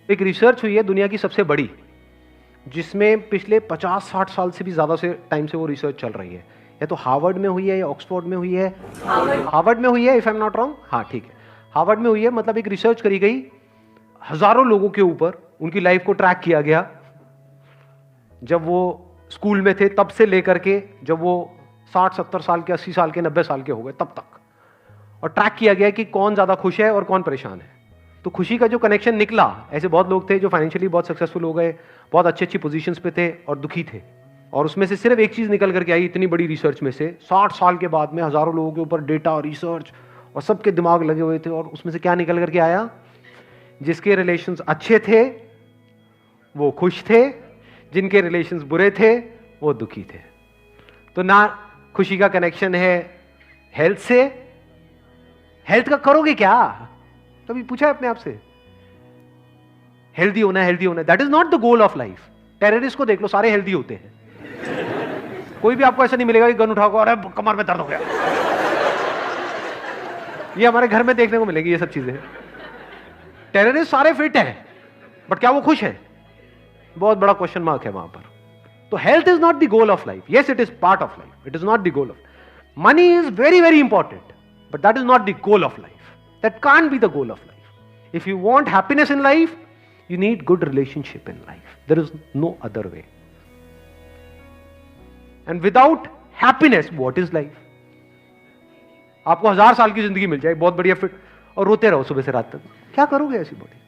एक रिसर्च हुई है दुनिया की सबसे बड़ी, जिसमें पिछले 50-60 साल से भी ज़्यादा से टाइम से वो रिसर्च चल रही है। या तो हार्वर्ड में हुई है या ऑक्सफोर्ड में हुई है। हार्वर्ड में हुई है, if I am not wrong. हाँ ठीक है, हार्वर्ड में हुई है। मतलब एक रिसर्च करी गई, हजारों लोगों के ऊपर उनकी लाइफ को ट्रैक किया गया, जब वो स्कूल में थे तब से लेकर के जब वो 60-70 साल के, 80 साल के, 90 साल के हो गए तब तक, और ट्रैक किया गया कि कौन ज्यादा खुश है और कौन परेशान है। तो खुशी का जो कनेक्शन निकला, ऐसे बहुत लोग थे जो फाइनेंशियली बहुत सक्सेसफुल हो गए, बहुत अच्छी अच्छी पोजीशंस पे थे, और दुखी थे। और उसमें से सिर्फ एक चीज निकल करके आई इतनी बड़ी रिसर्च में से, 60 साल के बाद में हजारों लोगों के ऊपर डेटा और रिसर्च और सबके दिमाग लगे हुए थे, और उसमें से क्या निकल करके आया? जिसके रिलेशंस अच्छे थे वो खुश थे, जिनके रिलेशंस बुरे थे वो दुखी थे। तो ना खुशी का कनेक्शन है हेल्थ से। हेल्थ का करोगे क्या? कभी पूछा है अपने आप से? हेल्दी होना है, हेल्दी होना है, that is not the goal of life. Terrorist को देख लो, सारे हेल्दी होते हैं। कोई भी आपको ऐसा नहीं मिलेगा कि गन उठाओ अरे कमर में दर्द हो गया। ये हमारे घर में देखने को मिलेगी ये सब चीजें। टेररिस्ट सारे फिट हैं, बट क्या वो खुश है? बहुत बड़ा क्वेश्चन मार्क है वहां पर। तो health is not the goal of life. Yes, it is part of life, it is not the goal of. Money is very very important, but that is not the goal of life. That can't be the goal of life. If you want happiness in life, you need good relationship in life. There is no other way. And without happiness, what is life? आपको 1000 साल की जिंदगी मिल जाए, बहुत बढ़िया fit, और रोते रहो सुबह से रात तक, क्या करोगे? ऐसी बॉडी,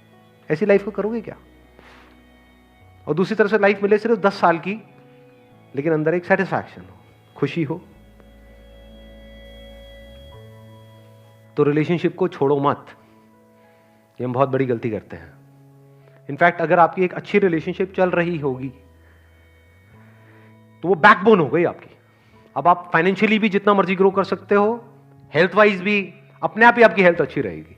ऐसी लाइफ को करोगे क्या? और दूसरी तरफ से लाइफ मिले सिर्फ 10 साल की, लेकिन अंदर एक सेटिस्फैक्शन हो, खुशी हो, तो रिलेशनशिप को छोड़ो मत। ये हम बहुत बड़ी गलती करते हैं। इनफैक्ट अगर आपकी एक अच्छी रिलेशनशिप चल रही होगी तो वो बैकबोन हो गई आपकी। अब आप फाइनेंशियली भी जितना मर्जी ग्रो कर सकते हो, हेल्थ वाइज भी, अपने आप ही आपकी हेल्थ अच्छी रहेगी।